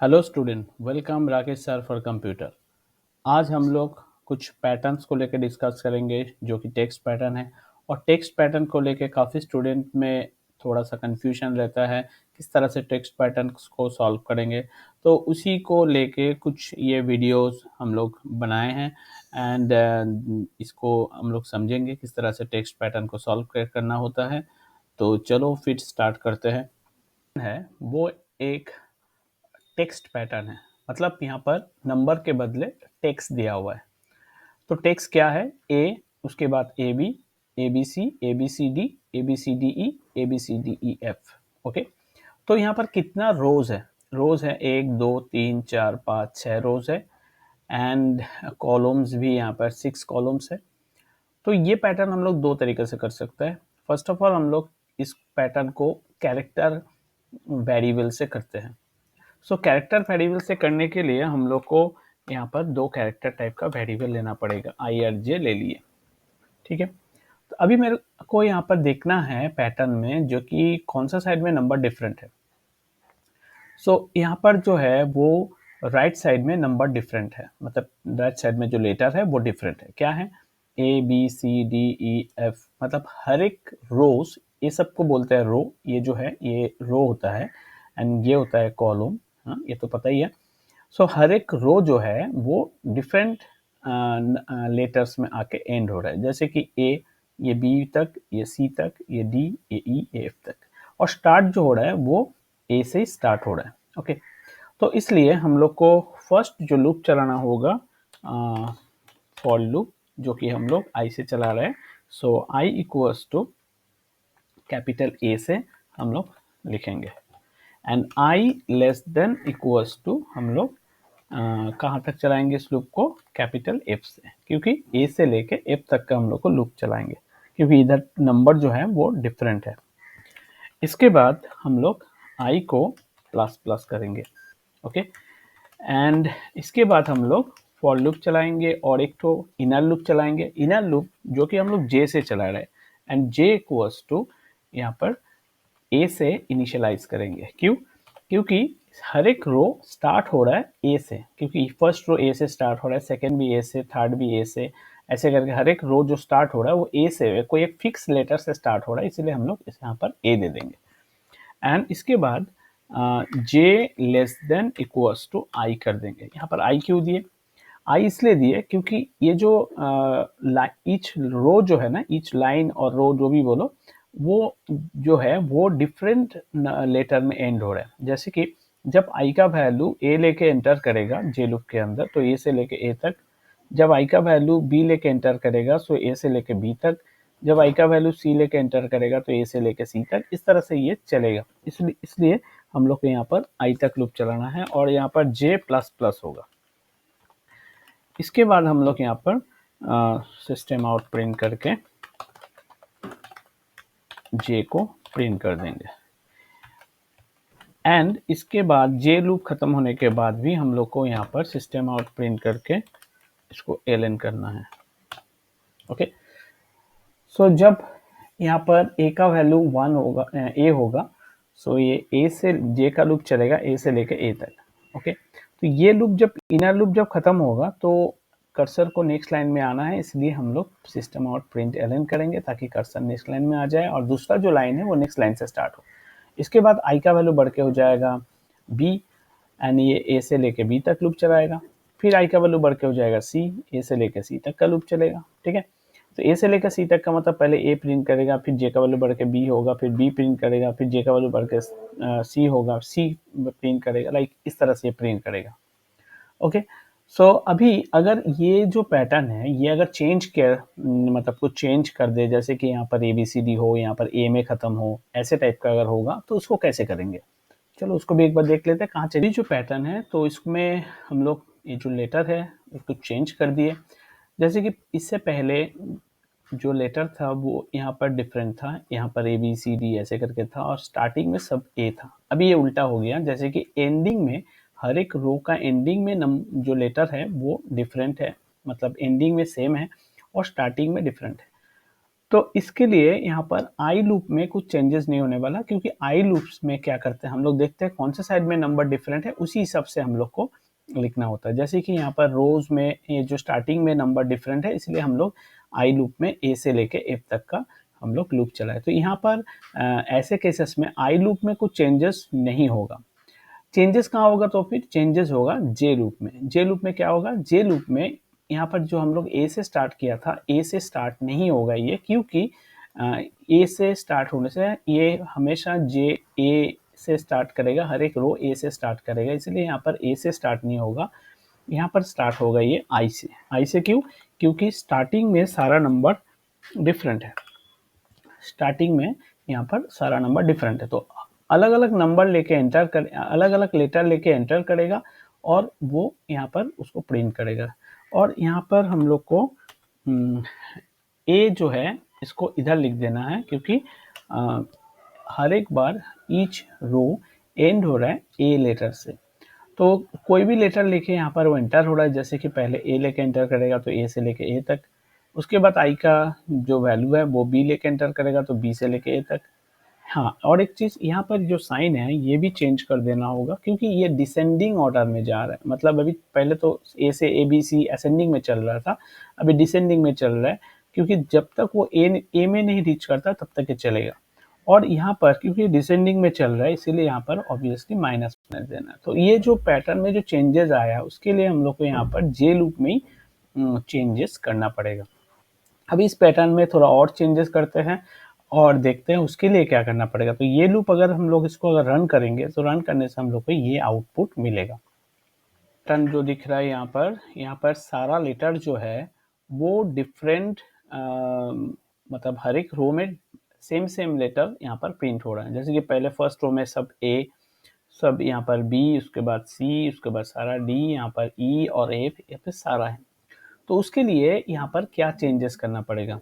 Hello student, welcome Rakesh sir for computer. आज हम लोग कुछ पैटर्न्स को लेकर डिस्कस करेंगे जो कि टेक्स्ट पैटर्न है। और टेक्स्ट पैटर्न को लेकर काफ़ी स्टूडेंट में थोड़ा सा कंफ्यूजन रहता है, किस तरह से टेक्स्ट पैटर्न्स को सॉल्व करेंगे। तो उसी को लेके कुछ ये वीडियोस हम लोग बनाए हैं एंड इसको हम लोग समझेंगे किस तरह से टेक्स्ट पैटर्न को सॉल्व करना होता है। तो चलो फिर स्टार्ट करते हैं। है वो एक टेक्स्ट पैटर्न है, मतलब यहाँ पर नंबर के बदले टेक्स्ट दिया हुआ है। तो टेक्स्ट क्या है? ए, उसके बाद A B, A B C, A B C D, A B C D E, A B C D E F. Okay, तो यहाँ पर कितना रोज है? रोज है 1 2 3 4 5 6 रोज है एंड कॉलम्स भी यहाँ पर 6 कॉलम्स है। तो ये पैटर्न हम लोग दो तरीके से कर सकते हैं। फर्स्ट ऑफ ऑल हम लोग इस पैटर्न को कैरेक्टर वेरिएबल से करते हैं। सो कैरेक्टर वेरिएबल से करने के लिए हम लोग को यहाँ पर दो कैरेक्टर टाइप का वेरिएबल लेना पड़ेगा। आई और जे ले लिए, ठीक है। तो अभी मेरे को यहाँ पर देखना है पैटर्न में जो कि कौन सा साइड में नंबर डिफरेंट है। सो यहाँ पर जो है वो राइट साइड में नंबर डिफरेंट है, मतलब राइट साइड में जो लेटर है वो डिफरेंट है। क्या है? A B C D E F, मतलब हर एक रोज, ये सबको बोलते हैं रो। ये जो है ये रो होता है एंड ये होता है कॉलम। हाँ, ये तो पता ही है। सो हर एक रो जो है वो डिफरेंट लेटर्स में आके एंड हो रहा है। जैसे कि ए, ये बी तक, ये सी तक, ये डी, ये ई, ये एफ तक। और स्टार्ट जो हो रहा है वो ए से ही स्टार्ट हो रहा है। ओके, तो इसलिए हम लोग को फर्स्ट जो लूप चलाना होगा फॉर लूप, जो कि हम लोग आई से चला रहे हैं। So i equals to capital A से हम लोग लिखेंगे and i less than equals to हम लोग कहाँ तक चलाएंगे इस लूप को? कैपिटल एफ से, क्योंकि ए से लेके एफ तक का हम लोग को लूप चलाएंगे, क्योंकि इधर नंबर जो है वो डिफरेंट है। इसके बाद हम लोग आई को प्लस प्लस करेंगे। ओके, एंड इसके बाद हम लोग फॉर लूप चलाएंगे और एक तो इनर लूप चलाएंगे। इनर लूप जो कि हम लोग जे से चला रहे हैं एंड जे इक्वल्स टू यहाँ पर ए से इनिशियलाइज करेंगे। क्यों? क्योंकि हर एक रो स्टार्ट हो रहा है ए से, क्योंकि फर्स्ट रो ए से स्टार्ट हो रहा है, सेकंड भी ए से, थर्ड भी ए से, ऐसे करके हर एक रो जो स्टार्ट हो रहा है वो ए से, कोई एक फिक्स लेटर से स्टार्ट हो रहा है, इसलिए हम लोग इस यहाँ पर ए दे देंगे। एंड इसके बाद जे लेस देन इक्वल्स टू आई कर देंगे। यहाँ पर आई क्यों दिए? आई इसलिए दिए क्योंकि ये जो ईच रो जो है ना, ईच लाइन और रो जो भी बोलो, वो जो है वो डिफरेंट लेटर में एंड हो रहा है। जैसे कि जब आई का वैल्यू ए लेके एंटर करेगा जे लूप के अंदर, तो ए से लेके ए तक। जब आई का वैल्यू बी लेके एंटर करेगा सो ए से लेके बी तक। जब आई का वैल्यू सी लेके एंटर करेगा तो ए से लेके सी तक। इस तरह से ये चलेगा। इसलिए हम लोग को यहाँ पर आई तक लूप चलाना है और यहाँ पर जे प्लस प्लस होगा। इसके बाद हम लोग यहाँ पर सिस्टम आउट प्रिंट करके जे को प्रिंट कर देंगे। एंड इसके बाद जे लूप खत्म होने के बाद भी हम लोग को यहाँ पर सिस्टम आउट प्रिंट करके इसको एलन करना है। ओके, सो जब यहाँ पर ए का वैल्यू 1 होगा, ए होगा, सो ये ए से जे का लूप चलेगा ए से लेके ए तक। ओके, तो ये लूप जब इनर लूप जब खत्म होगा तो कर्सर को नेक्स्ट लाइन में आना है, इसलिए हम लोग सिस्टम आउट प्रिंट एलन करेंगे ताकि कर्सर नेक्स्ट लाइन में आ जाए और दूसरा जो लाइन है वो नेक्स्ट लाइन से स्टार्ट हो। इसके बाद आई का वैल्यू बढ़ के हो जाएगा बी एंड ये ए से लेके बी तक लूप चलाएगा। फिर आई का वैल्यू बढ़ के हो जाएगा सी, ए से लेके सी तक का लूप चलेगा। ठीक है, तो ए से लेकर सी तक का मतलब पहले ए प्रिंट करेगा, फिर जे का वैल्यू बढ़ के बी होगा, फिर बी प्रिंट करेगा, फिर जे का वैल्यू बढ़ के सी होगा, सी प्रिंट करेगा, लाइक इस तरह से प्रिंट करेगा। ओके, सो अभी अगर ये जो पैटर्न है ये अगर चेंज कर, मतलब कुछ चेंज कर दे, जैसे कि यहाँ पर ए बी सी डी हो, यहाँ पर ए में खत्म हो, ऐसे टाइप का अगर होगा तो उसको कैसे करेंगे? चलो उसको भी एक बार देख लेते हैं कहाँ चलिए। जो पैटर्न है तो इसमें हम लोग ये जो लेटर है उसको चेंज कर दिए। जैसे कि इससे पहले जो लेटर था वो यहाँ पर डिफरेंट था, यहाँ पर ए बी सी डी ऐसे करके था और स्टार्टिंग में सब ए था। अभी ये उल्टा हो गया, जैसे कि एंडिंग में हर एक रो का एंडिंग में जो लेटर है वो डिफरेंट है, मतलब एंडिंग में सेम है और स्टार्टिंग में डिफरेंट है। तो इसके लिए यहाँ पर आई लूप में कुछ चेंजेस नहीं होने वाला, क्योंकि आई लूप्स में क्या करते हैं हम लोग, देखते हैं कौन से साइड में नंबर डिफरेंट है, उसी हिसाब से हम लोग को लिखना होता है। जैसे कि यहाँ पर रोज में ये जो स्टार्टिंग में नंबर डिफरेंट है, इसलिए हम लोग आई लूप में ए से लेके एफ तक का हम लोग लूप चलाए। तो यहाँ पर ऐसे केसेस में आई लूप में कुछ चेंजेस नहीं होगा। चेंजेस कहाँ होगा, तो फिर चेंजेस होगा जे लूप में। जे लूप में क्या होगा, जे लूप में यहाँ पर जो हम लोग ए से स्टार्ट किया था, ए से स्टार्ट नहीं होगा ये, क्योंकि ए से स्टार्ट होने से ये हमेशा जे ए से स्टार्ट करेगा, हर एक रो ए से स्टार्ट करेगा, इसलिए यहाँ पर ए से स्टार्ट नहीं होगा, यहाँ पर स्टार्ट होगा ये आई से। आई से क्यों, क्योंकि स्टार्टिंग में सारा नंबर डिफरेंट है, स्टार्टिंग में यहाँ पर सारा नंबर डिफरेंट है, तो अलग अलग नंबर लेके एंटर कर, अलग अलग लेटर लेके एंटर करेगा और वो यहाँ पर उसको प्रिंट करेगा। और यहाँ पर हम लोग को ए जो है इसको इधर लिख देना है, क्योंकि हर एक बार ईच रो एंड हो रहा है ए लेटर से, तो कोई भी लेटर लेके यहाँ पर वो एंटर हो रहा है। जैसे कि पहले ए लेके एंटर करेगा तो ए से लेके ए तक, उसके बाद आई का जो वैल्यू है वो बी लेके एंटर करेगा तो बी से लेके ए तक। हाँ, और एक चीज़ यहाँ पर जो साइन है ये भी चेंज कर देना होगा, क्योंकि ये डिसेंडिंग ऑर्डर में जा रहा है। मतलब अभी पहले तो ए से ए बी सी असेंडिंग में चल रहा था, अभी डिसेंडिंग में चल रहा है, क्योंकि जब तक वो ए में नहीं रीच करता तब तक ये चलेगा। और यहाँ पर क्योंकि डिसेंडिंग में चल रहा है, इसीलिए यहाँ पर ऑब्वियसली माइनस देना है। तो ये जो पैटर्न में जो चेंजेस आया उसके लिए हम लोग को यहाँ पर जे लूप में ही चेंजेस करना पड़ेगा। अभी इस पैटर्न में थोड़ा और चेंजेस करते हैं और देखते हैं उसके लिए क्या करना पड़ेगा। तो ये लूप अगर हम लोग इसको अगर रन करेंगे तो रन करने से हम लोग को ये आउटपुट मिलेगा। पैटर्न जो दिख रहा है यहाँ पर सारा लेटर जो है वो डिफरेंट, मतलब हर एक रो में सेम लेटर यहाँ पर प्रिंट हो रहा है। जैसे कि पहले फर्स्ट रो में सब ए, सब यहाँ पर बी, उसके बाद सी, उसके बाद सारा डी, यहाँ पर ई और एफ, यहाँ पे सारा है। तो उसके लिए यहाँ पर क्या चेंजेस करना पड़ेगा,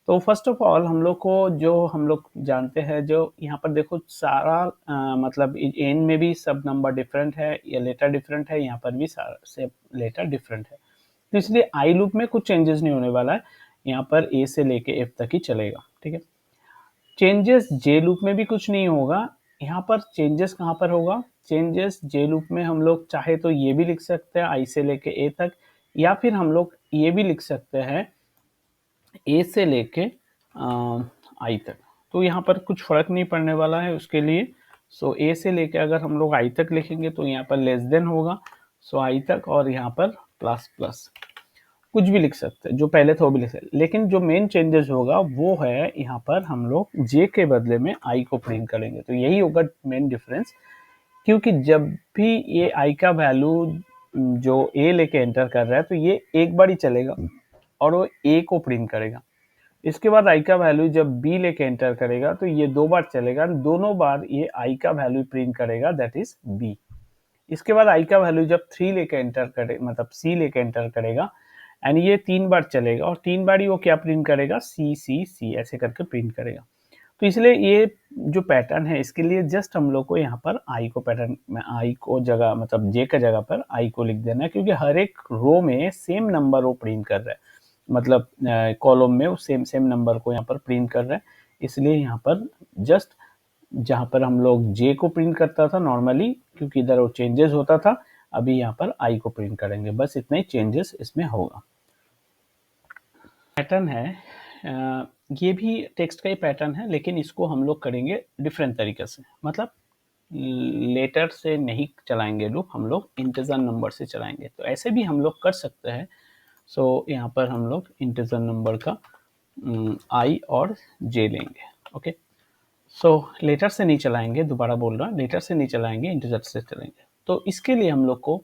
तो फर्स्ट ऑफ ऑल हम लोग को जो हम लोग जानते हैं, जो यहाँ पर देखो सारा मतलब एन में भी सब नंबर डिफरेंट है या लेटर डिफरेंट है, यहाँ पर भी सारा से लेटर डिफरेंट है, तो इसलिए आई लूप में कुछ चेंजेस नहीं होने वाला है, यहाँ पर ए से लेके एफ तक ही चलेगा। ठीक है, चेंजेस जे लूप में भी कुछ नहीं होगा। यहाँ पर चेंजेस कहाँ पर होगा, चेंजेस जे लूप में हम लोग चाहे तो ये भी लिख सकते हैं आई से लेके ए तक, या फिर हम लोग ये भी लिख सकते हैं ए से लेके आई तक। तो यहाँ पर कुछ फर्क नहीं पड़ने वाला है उसके लिए। सो ए से लेके अगर हम लोग आई तक लिखेंगे तो यहाँ पर लेस देन होगा, सो आई तक, और यहाँ पर प्लस प्लस कुछ भी लिख सकते हैं, जो पहले था वो भी लिख सकते हैं। लेकिन जो मेन चेंजेस होगा वो है यहाँ पर हम लोग जे के बदले में आई को प्रिंट करेंगे, तो यही होगा मेन डिफरेंस। क्योंकि जब भी ये आई का वैल्यू जो ए लेके एंटर कर रहा है तो ये एक बार ही चलेगा और वो ए को प्रिंट करेगा। इसके बाद आई का वैल्यू जब बी लेके एंटर करेगा तो ये दो बार चलेगा, दोनों बार ये आई का वैल्यू प्रिंट करेगा, दैट इज बी। इसके बाद आई का वैल्यू जब 3 लेके एंटर करे, मतलब सी लेके एंटर करेगा, एंड ये 3 बार चलेगा और 3 बार ही वो क्या प्रिंट करेगा, सी सी सी ऐसे करके प्रिंट करेगा। तो इसलिए ये जो पैटर्न है इसके लिए जस्ट हम लोग को यहाँ पर आई को पैटर्न में आई को जगह, मतलब जे का जगह पर आई को लिख देना है, क्योंकि हर एक रो में सेम नंबर वो प्रिंट कर रहा है, मतलब कॉलम में वो सेम नंबर को यहाँ पर प्रिंट कर रहा है। इसलिए यहाँ पर जस्ट जहाँ पर हम लोग जे को प्रिंट करता था नॉर्मली, क्योंकि इधर वो चेंजेस होता था, अभी यहाँ पर आई को प्रिंट करेंगे, बस इतना ही चेंजेस इसमें होगा। पैटर्न है ये भी टेक्स्ट का ही पैटर्न है, लेकिन इसको हम लोग करेंगे डिफरेंट तरीके से, मतलब लेटर से नहीं चलाएंगे लूप, हम लोग इंटीजर नंबर से चलाएंगे। तो ऐसे भी हम लोग कर सकते हैं। सो यहाँ पर हम लोग इंटीजर नंबर का आई और जे लेंगे। ओके, सो लेटर से नहीं चलाएंगे, दोबारा बोल रहा हूँ, लेटर से नहीं चलाएंगे, इंटीजर से चलाएंगे। तो इसके लिए हम लोग को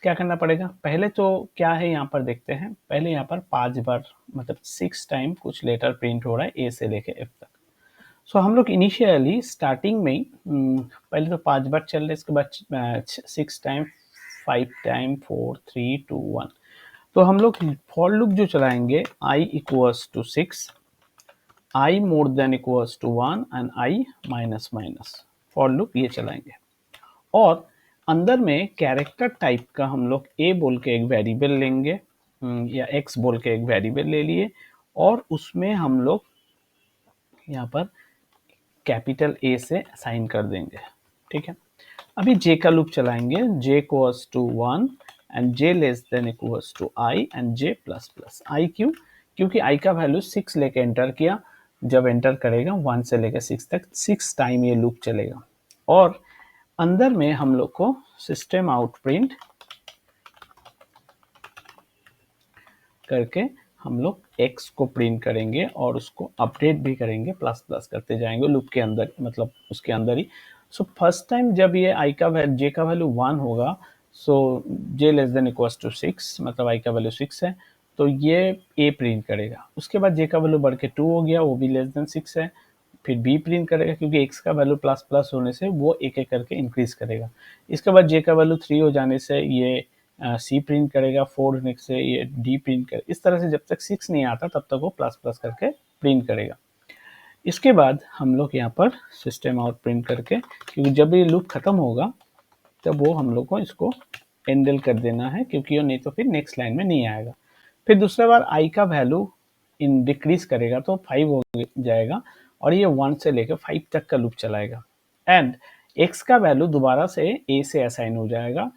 क्या करना पड़ेगा, पहले तो क्या है यहाँ पर देखते हैं। पहले यहाँ पर 5 बार, मतलब 6 टाइम कुछ लेटर प्रिंट हो रहा है ए से लेके एफ तक। सो हम लोग इनिशियली स्टार्टिंग में पहले तो 5 बार चल रहे, इसके बाद 6 टाइम, 5 टाइम, 4 3 2 1। तो हम लोग फॉर लूप जो चलाएंगे, i equals to 6, i more than equals to 1 and i minus minus, for loop ये चलाएंगे। और अंदर में कैरेक्टर टाइप का हम लोग a बोल के एक वेरिएबल लेंगे, या x बोल के एक वेरिएबल ले लिए, और उसमें हम लोग यहाँ पर कैपिटल ए से असाइन कर देंगे, ठीक है। अभी जे का लूप चलाएंगे, j equals to 1 and j less than equals to i and j plus plus i। क्यों? क्योंकि i का वैल्यू 6 लेके एंटर किया, जब एंटर करेगा 1 से लेकर 6 तक 6 टाइम ये लूप चलेगा। और अंदर में हम लोग को सिस्टम आउट प्रिंट करके हम लोग x को प्रिंट करेंगे और उसको अपडेट भी करेंगे, प्लस प्लस करते जाएंगे लूप के अंदर, मतलब उसके अंदर ही। सो फर्स्ट टाइम जब ये i का वैल्यू j का वैल्यू 1 होगा, so j less than equals to 6, मतलब i का वैल्यू 6 है, तो ये a प्रिंट करेगा। उसके बाद j का वैल्यू बढ़ के 2 हो गया, वो भी लेस देन 6 है, फिर b प्रिंट करेगा, क्योंकि x का वैल्यू प्लस प्लस होने से वो एक एक करके इंक्रीज करेगा। इसके बाद j का वैल्यू 3 हो जाने से ये सी प्रिंट करेगा, 4 होने से ये डी प्रिंट करेगा। इस तरह से जब तक 6 नहीं आता तब तक वो प्लस प्लस करके प्रिंट करेगा। इसके बाद हम लोग यहाँ पर सिस्टम आउट प्रिंट करके, क्योंकि जब ये लूप खत्म होगा तब वो हम लोग को इसको एंडल कर देना है, क्योंकि नहीं तो फिर नेक्स्ट लाइन में नहीं आएगा। फिर दूसरा बार आई का वैल्यू इन डिक्रीज करेगा तो 5 हो जाएगा, और ये 1 से लेकर 5 तक का लूप चलाएगा। एंड एक्स का वैल्यू दोबारा से ए से असाइन हो जाएगा,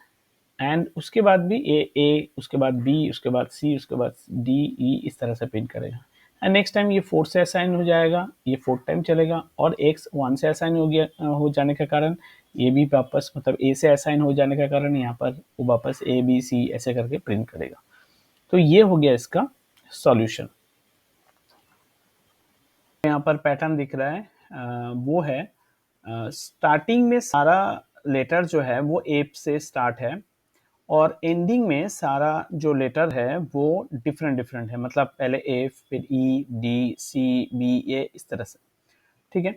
एंड उसके बाद भी ए, उसके बाद बी, उसके बाद सी, उसके बाद डी, ई, इस तरह से प्रिंट करेगा। एंड नेक्स्ट टाइम ये 4 से असाइन हो जाएगा, ये 4 टाइम चलेगा, और एक्स 1 से असाइन हो जाने के कारण ये भी वापस, मतलब ए से असाइन हो जाने के कारण यहाँ पर वो वापस ए बी सी ऐसे करके प्रिंट करेगा। तो ये हो गया इसका सॉल्यूशन। यहाँ पर पैटर्न दिख रहा है, वो है स्टार्टिंग में सारा लेटर जो है वो ए से स्टार्ट है, और एंडिंग में सारा जो लेटर है वो डिफरेंट डिफरेंट है, मतलब पहले एफ, फिर ई, डी, सी, बी, ए, इस तरह से, ठीक है।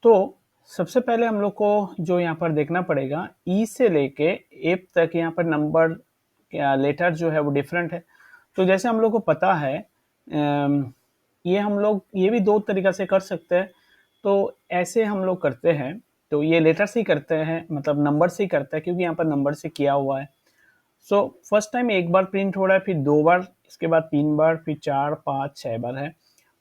तो सबसे पहले हम लोग को जो यहाँ पर देखना पड़ेगा, ई से लेके एफ तक यहाँ पर नंबर लेटर जो है वो डिफरेंट है। तो जैसे हम लोग को पता है, ये हम लोग ये भी दो तरीका से कर सकते हैं। तो ऐसे हम लोग करते हैं, तो ये लेटर से ही करते हैं, मतलब नंबर से ही करते हैं, क्योंकि यहाँ पर नंबर से किया हुआ है। सो फर्स्ट टाइम एक बार प्रिंट हो रहा है, फिर 2 बार, इसके बाद 3 बार, फिर 4, 5, 6 बार है।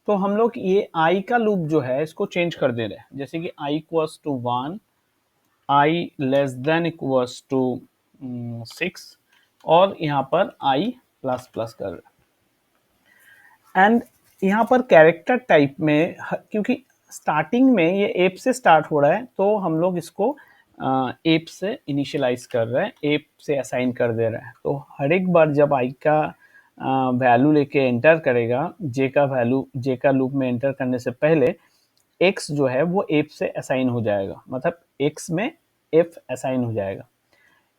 तो हम लोग ये आई का लूप जो है इसको चेंज कर दे रहे हैं, जैसे कि i equals to 1, i less than equals to 6, और यहाँ पर आई प्लस प्लस कर रहे हैं। एंड यहाँ पर कैरेक्टर टाइप में, क्योंकि स्टार्टिंग में ये एप से स्टार्ट हो रहा है, तो हम लोग इसको एप से इनिशियलाइज कर रहे हैं, एप से असाइन कर दे रहे हैं। तो हर एक बार जब आई का वैल्यू लेके एंटर करेगा, जे का वैल्यू, जे का लूप में एंटर करने से पहले एक्स जो है वो एफ से असाइन हो जाएगा, मतलब एक्स में एफ असाइन हो जाएगा।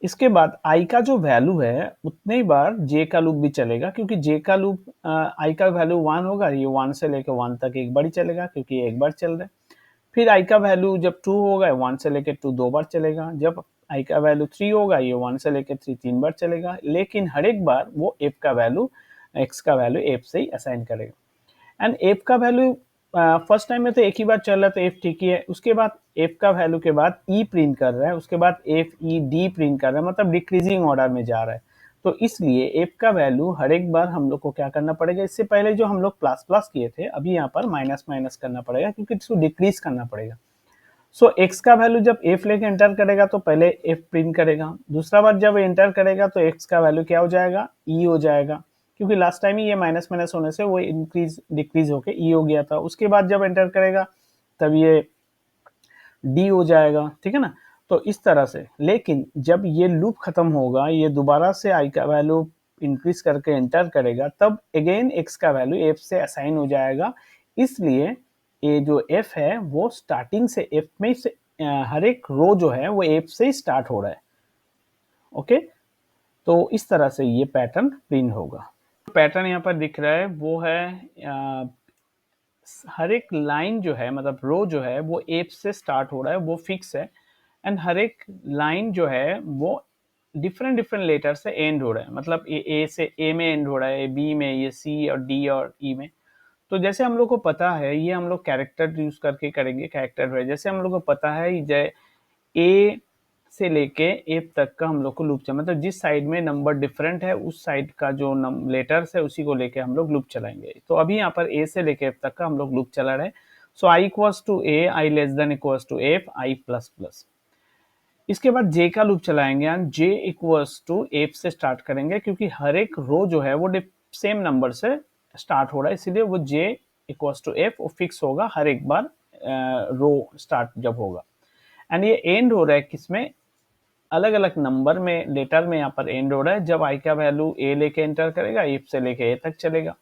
इसके बाद आई का जो वैल्यू है उतने ही बार जे का लूप भी चलेगा, क्योंकि जे का लूप आई का वैल्यू 1 होगा, ये 1 से लेकर 1 तक एक बार ही चलेगा, क्योंकि ये एक बार चल रहा है। फिर आई का वैल्यू जब 2 होगा, 1 से लेकर 2 2 बार चलेगा। जब आई का वैल्यू 3 होगा, ये 1 से लेकर 3 3 बार चलेगा। लेकिन हर एक बार वो एफ का वैल्यू, एक्स का वैल्यू एफ से ही असाइन करेगा। एंड एफ का वैल्यू फर्स्ट टाइम में तो एक ही बार चल रहा है, तो एफ ठीक ही है। उसके बाद एफ का वैल्यू के बाद ई प्रिंट कर रहा है, उसके बाद एफ ई डी प्रिंट कर रहा है, मतलब डिक्रीजिंग ऑर्डर में जा रहा है। तो इसलिए एफ का वैल्यू हर एक बार हम लोग को क्या करना पड़ेगा, इससे पहले जो हम लोग प्लस प्लस किए थे, अभी यहाँ पर माइनस माइनस करना पड़ेगा, क्योंकि इसको डिक्रीज करना पड़ेगा। सो एक्स का वैल्यू जब एफ लेके एंटर करेगा तो पहले एफ प्रिंट करेगा, दूसरा बार जब एंटर करेगा तो एक्स का वैल्यू क्या हो जाएगा, ई हो जाएगा, क्योंकि लास्ट टाइम ही ये माइनस माइनस होने से वो इंक्रीज डिक्रीज होके ई हो गया था। उसके बाद जब एंटर करेगा तब ये डी हो जाएगा, ठीक है ना। तो इस तरह से, लेकिन जब ये लूप खत्म होगा, ये दोबारा से आई का वैल्यू इंक्रीज करके एंटर करेगा, तब अगेन एक्स का वैल्यू एफ से असाइन हो जाएगा। इसलिए ये जो एफ है वो स्टार्टिंग से एफ में से हर एक रो जो है वो एफ से ही स्टार्ट हो रहा है। ओके, तो इस तरह से ये पैटर्न प्रिंट होगा। पैटर्न यहाँ पर दिख रहा है वो है हर एक लाइन जो है, मतलब रो जो है वो एफ से स्टार्ट हो रहा है, वो फिक्स है। एंड हर एक लाइन जो है वो डिफरेंट डिफरेंट लेटर से एंड हो रहा है, मतलब ये ए से ए में एंड हो रहा है, बी में, ये सी और डी और ई में। तो जैसे हम लोग को पता है, ये हम लोग कैरेक्टर यूज करके करेंगे, कैरेक्टर है। जैसे हम लोग को पता है ए से लेके एफ तक का हम लोग को लूप चला, मतलब जिस साइड में नंबर डिफरेंट है उस साइड का जो लेटर्स है उसी को लेके हम लोग लूप चलाएंगे। तो अभी यहाँ पर ए से लेके एफ तक का हम लोग लूप चला रहे हैं। So i equals to a, i less than equals to f, i plus plus. इसके बाद जे का लूप चलाएंगे and j equals to f से स्टार्ट करेंगे, क्योंकि हर एक रो जो है वो सेम नंबर से स्टार्ट हो रहा है, इसीलिए वो जे इक्वल्स टू एफ वो फिक्स होगा हर एक बार रो स्टार्ट जब होगा। एंड ये एंड हो रहा है किसमें, अलग अलग नंबर में, लेटर में यहाँ पर एंड हो रहा है। जब आई का वैल्यू ए लेके एंटर करेगा, एफ से लेके ए तक चलेगा।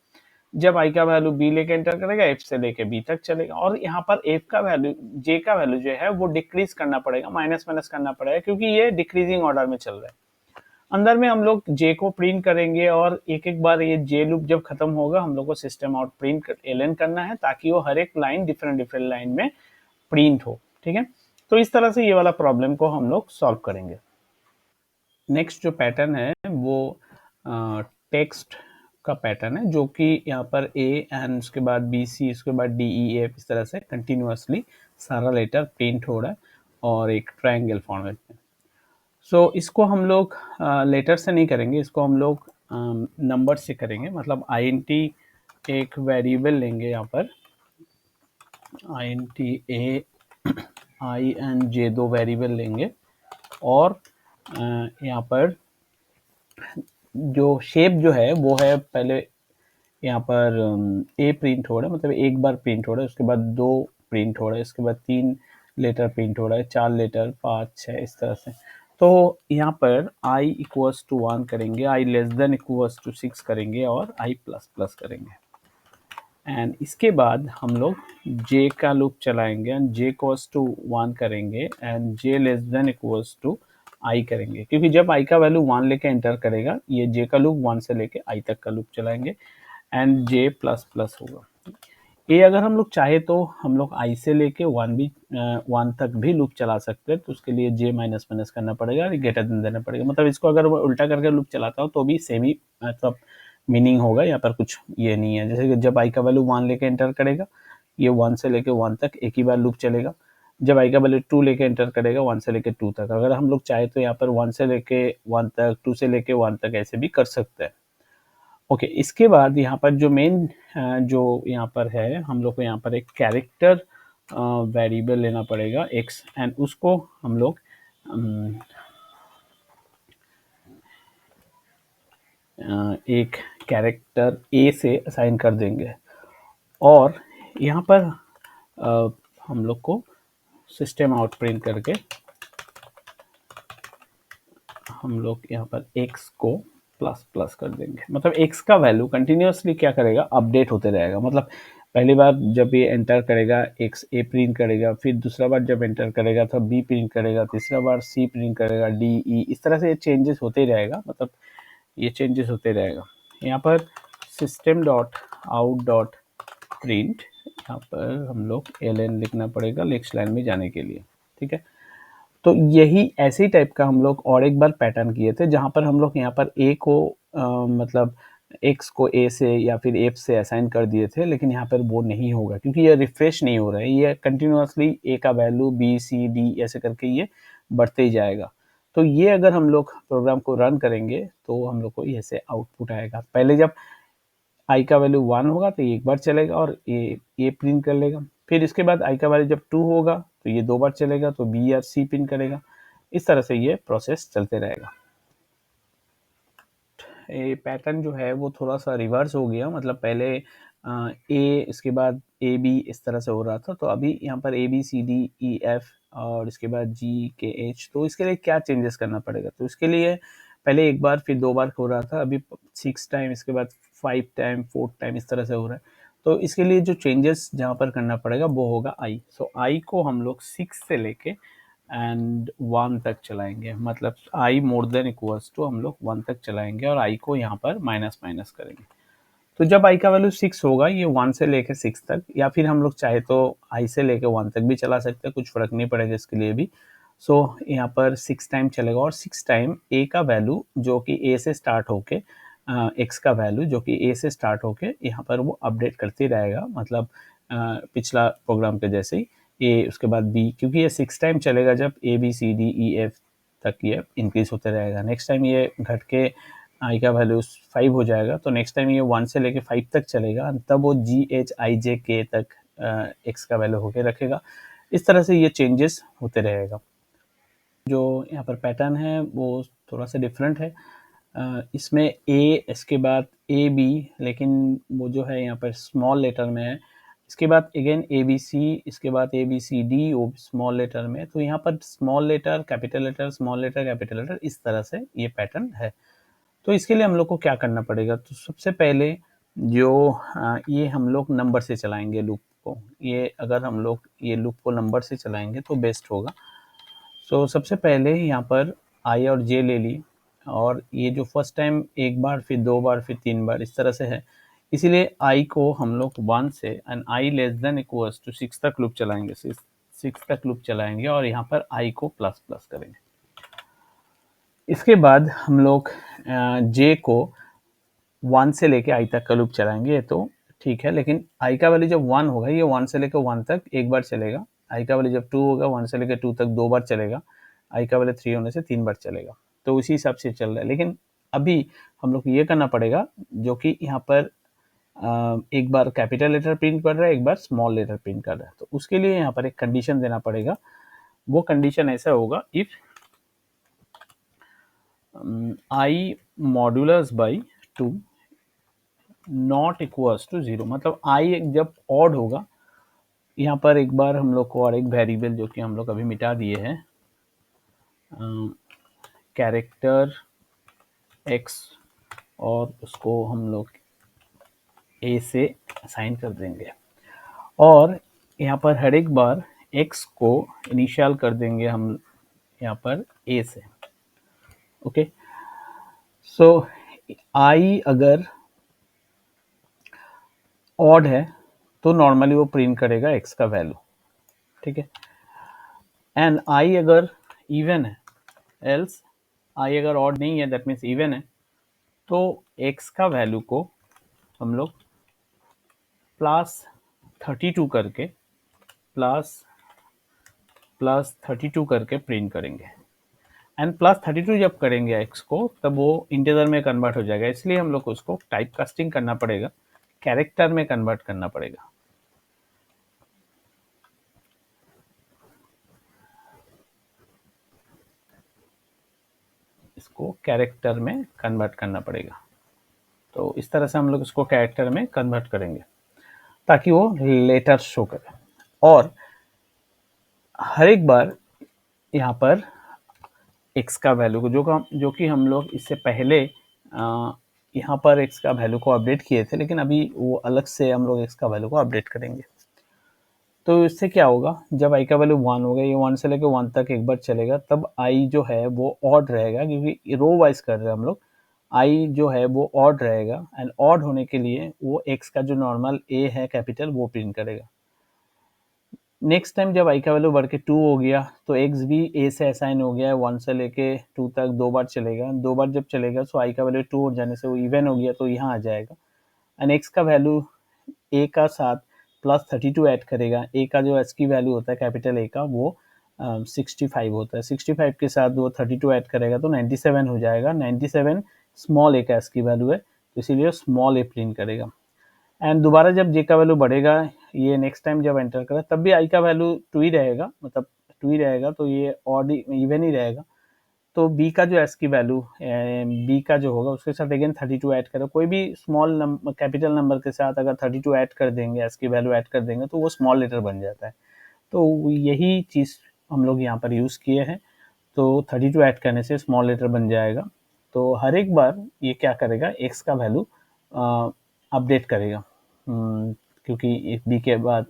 जब आई का वैल्यू बी लेके एंटर करेगा, एफ से लेके बी तक चलेगा। और यहाँ पर एफ का वैल्यू, जे का वैल्यू जो है वो डिक्रीज करना पड़ेगा, माइनस माइनस करना पड़ेगा, क्योंकि ये डिक्रीजिंग ऑर्डर में चल रहा है। अंदर में हम लोग जे को प्रिंट करेंगे और एक एक बार ये जे लूप जब खत्म होगा, हम लोग को सिस्टम आउट प्रिंट एलएन करना है, ताकि वो हर एक लाइन डिफरेंट डिफरेंट लाइन में प्रिंट हो। ठीक है, तो इस तरह से ये वाला प्रॉब्लम को हम लोग सॉल्व करेंगे। नेक्स्ट जो पैटर्न है वो टेक्स्ट का पैटर्न है, जो कि यहाँ पर ए एंड उसके बाद बी सी, उसके बाद डी ई एफ, इस तरह से कंटिन्यूअसली सारा लेटर प्रिंट हो रहा है और एक ट्रायंगल फॉर्मेट में। सो इसको हम लोग लेटर से नहीं करेंगे, इसको हम लोग नंबर से करेंगे। मतलब INT एक वेरिएबल लेंगे यहाँ पर, INT ए, आई एंड जे दो वेरिएबल लेंगे, और यहाँ पर जो शेप जो है वो है, पहले यहाँ पर ए प्रिंट हो रहा है, मतलब एक बार प्रिंट हो रहा है, उसके बाद दो प्रिंट हो रहा है, इसके बाद 3 लेटर प्रिंट हो रहा है, 4 लेटर, 5, 6, इस तरह से। तो यहाँ पर i इक्वल्स टू 1 करेंगे, i less than equals to 6 करेंगे, और i प्लस प्लस करेंगे। एंड इसके बाद हम लोग j का लूप चलाएंगे एंड j इक्वल्स टू 1 करेंगे and j less than equals to i करेंगे, क्योंकि जब i का वैल्यू 1 लेके एंटर करेगा, ये j का लूप 1 से लेके i तक का लूप चलाएंगे एंड j प्लस प्लस होगा। ये अगर हम लोग चाहे तो हम लोग i से लेके 1 तक भी लूप चला सकते हैं, तो उसके लिए j माइनस माइनस करना पड़ेगा और ग्रेटर देन देना पड़ेगा। मतलब इसको अगर उल्टा करके लूप चलाता हो तो भी सेम ही मतलब मीनिंग होगा, यहाँ पर कुछ ये नहीं है। जैसे कि जब i का वैल्यू 1 लेके एंटर करेगा, ये 1 से लेके 1 तक एक ही बार लूप चलेगा। जब i का वैल्यू 2 लेके एंटर करेगा, 1 से लेके 2 तक, अगर हम लोग चाहे तो यहाँ पर 1 से लेके 1 तक, 2 से लेके 1 तक ऐसे भी कर सकते हैं। ओके, इसके बाद यहाँ पर जो मेन जो यहाँ पर है, हम लोग को यहाँ पर एक कैरेक्टर वेरिएबल लेना पड़ेगा x, एंड उसको हम लोग एक कैरेक्टर a से असाइन कर देंगे। और यहाँ पर हम लोग को सिस्टम आउट प्रिंट करके हम लोग यहाँ पर x को प्लस प्लस कर देंगे। मतलब x का वैल्यू कंटिन्यूअसली क्या करेगा, अपडेट होते रहेगा। मतलब पहली बार जब ये एंटर करेगा x a प्रिंट करेगा, फिर दूसरा बार जब एंटर करेगा तो b प्रिंट करेगा, तीसरा बार c प्रिंट करेगा, d e, इस तरह से ये चेंजेस होते ही रहेगा। मतलब ये चेंजेस होते रहेगा। यहाँ पर system dot out dot print, यहाँ पर हम लोग ln लिखना पड़ेगा नेक्स्ट लाइन में जाने के लिए। ठीक है, तो यही ऐसे ही टाइप का हम लोग और एक बार पैटर्न किए थे, जहाँ पर हम लोग यहाँ पर a को मतलब x को a से या फिर f से असाइन कर दिए थे, लेकिन यहाँ पर वो नहीं होगा, क्योंकि ये रिफ्रेश नहीं हो रहा है। ये कंटिन्यूअसली a का वैल्यू b c d ऐसे करके ये बढ़ते ही जाएगा। तो ये अगर हम लोग प्रोग्राम को रन करेंगे तो हम लोग को ऐसे आउटपुट आएगा। पहले जब i का वैल्यू 1 होगा तो ये एक बार चलेगा और a प्रिंट कर लेगा। फिर इसके बाद i का वैल्यू जब 2 होगा तो ये 2 बार चलेगा, तो b या c प्रिंट करेगा। इस तरह से ये प्रोसेस चलते रहेगा। ये पैटर्न जो है वो थोड़ा सा रिवर्स हो गया। मतलब पहले ए, इसके बाद ए बी, इस तरह से हो रहा था। तो अभी यहाँ पर A B C D E F और इसके बाद जी के एच। तो इसके लिए क्या चेंजेस करना पड़ेगा, तो इसके लिए पहले एक बार फिर 2 बार हो रहा था, अभी 6 टाइम, इसके बाद 5 टाइम, 4 टाइम, इस तरह से हो रहा है। तो इसके लिए जो चेंजेस जहाँ पर करना पड़ेगा वो होगा आई। सो आई को हम लोग 6 से लेके एंड 1 तक चलाएंगे। मतलब i more than equals to हम लोग 1 तक चलाएंगे और i को यहाँ पर माइनस माइनस करेंगे। तो जब i का वैल्यू 6 होगा, ये 1 से लेके 6 तक, या फिर हम लोग चाहे तो i से लेके 1 तक भी चला सकते हैं, कुछ फर्क नहीं पड़ेगा इसके लिए भी। सो यहाँ पर 6 टाइम चलेगा और 6 टाइम a का वैल्यू जो कि a से स्टार्ट होके x का वैल्यू जो कि a से स्टार्ट होके यहाँ पर वो अपडेट करते रहेगा। मतलब पिछला प्रोग्राम के जैसे ही ए, उसके बाद बी, क्योंकि ये 6 टाइम चलेगा, जब A B C D E F तक ये इंक्रीज होते रहेगा। नेक्स्ट टाइम ये घट के आई का वैल्यू 5 हो जाएगा, तो नेक्स्ट टाइम ये 1 से लेके 5 तक चलेगा, तब वो जी एच आई जे के तक x का वैल्यू होके रखेगा। इस तरह से ये चेंजेस होते रहेगा। जो यहाँ पर पैटर्न है वो थोड़ा सा डिफरेंट है। इसमें ए, इसके बाद ए बी, लेकिन वो जो है यहाँ पर स्मॉल लेटर में है। इसके बाद अगेन ए बी सी, इसके बाद ए बी सी डी, वो स्मॉल लेटर में। तो यहाँ पर small letter, capital letter, small letter, capital letter, इस तरह से ये पैटर्न है। तो इसके लिए हम लोग को क्या करना पड़ेगा? तो सबसे पहले जो ये हम लोग नंबर से चलाएंगे लूप को। ये अगर हम लोग ये लूप को नंबर से चलाएंगे तो बेस्ट होगा। सो सबसे पहले यहाँ पर आई और जे ले ली, और ये जो फर्स्ट टाइम एक बार, फिर दो बार, फिर तीन बार, इस तरह से है। इसीलिए आई को हम लोग 1 से and i less than equals to 6 तक लूप चलाएंगे, 6 तक लूप चलाएंगे, और यहाँ पर आई को प्लस प्लस करेंगे। इसके बाद हम लोग जे को 1 से लेके आई तक का लूप चलाएंगे। ये तो ठीक है, लेकिन आई का वैल्यू जब 1 होगा, ये 1 से लेकर 1 तक एक बार चलेगा। आई का वैल्यू जब 2 होगा, 1 से लेकर 2 तक 2 बार चलेगा। आई का वैल्यू 3 होने से 3 बार चलेगा। तो उसी हिसाब से चल रहा है। लेकिन अभी हम लोग ये करना पड़ेगा, जो कि यहाँ पर एक बार कैपिटल लेटर प्रिंट कर रहा है, एक बार स्मॉल लेटर प्रिंट कर रहा है। तो उसके लिए यहाँ पर एक कंडीशन देना पड़ेगा। वो कंडीशन ऐसा होगा, if i modulus by 2 not equals to 0, मतलब आई जब ऑड होगा। यहाँ पर एक बार हम लोग को और एक वेरिएबल जो कि हम लोग अभी मिटा दिए हैं, कैरेक्टर x, और उसको हम लोग a से असाइन कर देंगे, और यहाँ पर हर एक बार x को इनिशियल कर देंगे हम यहाँ पर a से। ओके, सो i अगर ऑड है तो नॉर्मली वो प्रिंट करेगा x का वैल्यू, ठीक है। एंड i अगर इवन है, एल्स i अगर ऑड नहीं है, दैट मीन्स इवन है, तो x का वैल्यू को हम लोग +32 करके +32 करके प्रिंट करेंगे। एंड +32 जब करेंगे x को, तब वो इंटीजर में कन्वर्ट हो जाएगा। इसलिए हम लोग को उसको टाइप कास्टिंग करना पड़ेगा, कैरेक्टर में कन्वर्ट करना पड़ेगा। इसको कैरेक्टर में कन्वर्ट करना पड़ेगा। तो इस तरह से हम लोग इसको कैरेक्टर में कन्वर्ट करेंगे ताकि वो लेटर शो करे। और हर एक बार यहाँ पर x का वैल्यू को जो कि हम लोग इससे पहले यहाँ पर x का वैल्यू को अपडेट किए थे, लेकिन अभी वो अलग से हम लोग x का वैल्यू को अपडेट करेंगे। तो इससे क्या होगा, जब i का वैल्यू 1 होगा, ये 1 से लेकर 1 तक एक बार चलेगा, तब i जो है वो ऑड रहेगा, क्योंकि रो वाइज कर रहे हैं हम लोग। i जो है वो ऑड रहेगा, एंड ऑड होने के लिए वो x का जो नॉर्मल a है कैपिटल, वो प्रिंट करेगा। नेक्स्ट टाइम जब आई का वैल्यू बढ़ के 2 हो गया, तो x भी a से असाइन हो गया है, 1 से लेके 2 तक 2 बार चलेगा। 2 बार जब चलेगा तो आई का वैल्यू 2 हो जाने से वो इवन हो गया, तो यहाँ आ जाएगा। एंड x का वैल्यू a का साथ +32 ऐड करेगा। a का जो h की वैल्यू होता है कैपिटल a का, वो 65 होता है। 65 के साथ वो 32 ऐड करेगा तो 97 हो जाएगा। 97 स्मॉल a का h की वैल्यू है, तो इसीलिए स्मॉल a प्रिंट करेगा। एंड दोबारा जब जे का वैल्यू बढ़ेगा, ये नेक्स्ट टाइम जब एंटर करेगा, तब भी आई का वैल्यू 2 ही रहेगा, मतलब 2 ही रहेगा, तो ये ऑड इवन ही रहेगा। तो बी का जो एस की वैल्यू, बी का जो होगा उसके साथ अगेन 32 ऐड करो। कोई भी स्मॉल नंबर कैपिटल नंबर के साथ अगर 32 ऐड कर देंगे, एस की वैल्यू ऐड कर देंगे, तो वो स्मॉल लेटर बन जाता है। तो यही चीज़ हम लोग यहाँ पर यूज़ किए हैं। तो 32 ऐड करने से स्मॉल लेटर बन जाएगा। तो हर एक बार ये क्या करेगा, एक्स का वैल्यू अपडेट करेगा, क्योंकि बी के बाद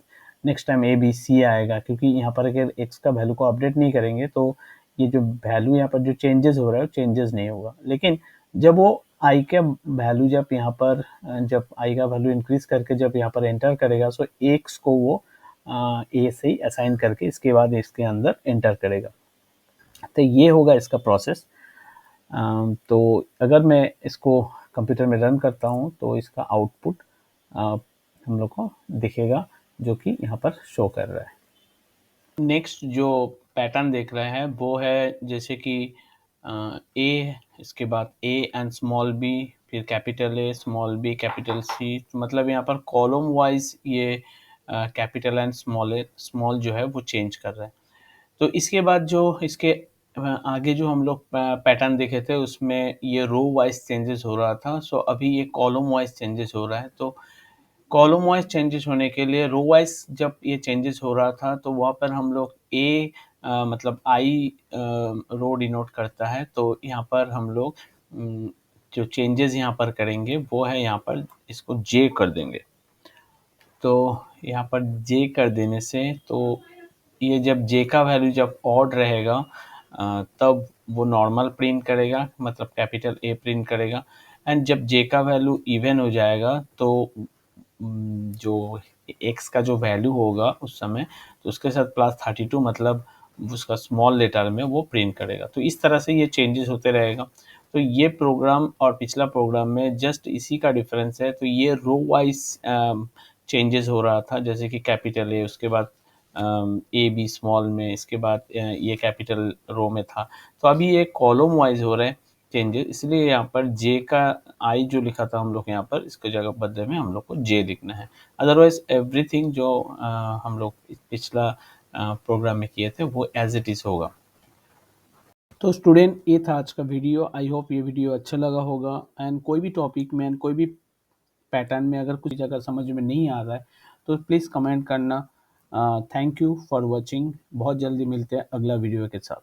next time A B C आएगा। क्योंकि यहाँ पर अगर एक्स का वैल्यू को अपडेट नहीं करेंगे, तो ये जो वैल्यू यहाँ पर जो चेंजेस हो रहा है, चेंजेस नहीं होगा। लेकिन जब वो आई का वैल्यू, जब यहाँ पर जब आई का वैल्यू इंक्रीज करके जब यहाँ पर एंटर करेगा, सो एक्स को वो ए से ही असाइन करके इसके बाद इसके अंदर एंटर करेगा। तो ये होगा इसका प्रोसेस। तो अगर मैं इसको कंप्यूटर में रन करता हूँ, तो इसका आउटपुट हम लोग को दिखेगा, जो कि यहाँ पर शो कर रहा है। नेक्स्ट जो पैटर्न देख रहे हैं वो है जैसे कि ए, इसके बाद ए एंड स्मॉल बी, फिर capital A, small B, capital C. मतलब यहाँ पर कॉलम वाइज ये कैपिटल एंड स्मॉल जो है वो चेंज कर रहे हैं। तो इसके बाद जो इसके आगे जो हम लोग पैटर्न देखे थे उसमें ये रो वाइज चेंजेस हो रहा था। सो अभी ये कॉलम वाइज चेंजेस हो रहा है। तो कॉलम वाइज चेंजेस होने के लिए रो वाइज जब ये चेंजेस हो रहा था तो वहाँ पर हम लोग ए मतलब आई रो डिनोट करता है। तो यहाँ पर हम लोग जो चेंजेस यहाँ पर करेंगे वो है यहाँ पर इसको जे कर देंगे। तो यहाँ पर जे कर देने से तो ये जब जे का वैल्यू जब ऑड रहेगा तब वो नॉर्मल प्रिंट करेगा, मतलब कैपिटल ए प्रिंट करेगा। एंड जब जे का वैल्यू इवन हो जाएगा तो जो एक्स का जो वैल्यू होगा उस समय तो उसके साथ +32 मतलब उसका स्मॉल लेटर में वो प्रिंट करेगा। तो इस तरह से ये चेंजेस होते रहेगा। तो ये प्रोग्राम और पिछला प्रोग्राम में जस्ट इसी का डिफरेंस है। तो ये रो वाइज चेंजेस हो रहा था, जैसे कि कैपिटल ए उसके बाद ए बी स्मॉल में, इसके बाद ये कैपिटल रो में था। तो अभी ये कॉलम वाइज हो रहे हैं चेंजेस, इसलिए यहाँ पर जे का आई जो लिखा था हम लोग यहाँ पर इसके जगह बदले में हम लोग को जे लिखना है। अदरवाइज एवरीथिंग जो हम लोग पिछला प्रोग्राम में किए थे वो एज इट इज़ होगा। तो स्टूडेंट ये था आज का वीडियो। आई होप ये वीडियो अच्छा लगा होगा। एंड कोई भी टॉपिक में एंड कोई भी पैटर्न में अगर कुछ अगर समझ में नहीं आ रहा है तो प्लीज़ कमेंट करना। Thank you for watching. बहुत जल्दी मिलते हैं अगला वीडियो के साथ।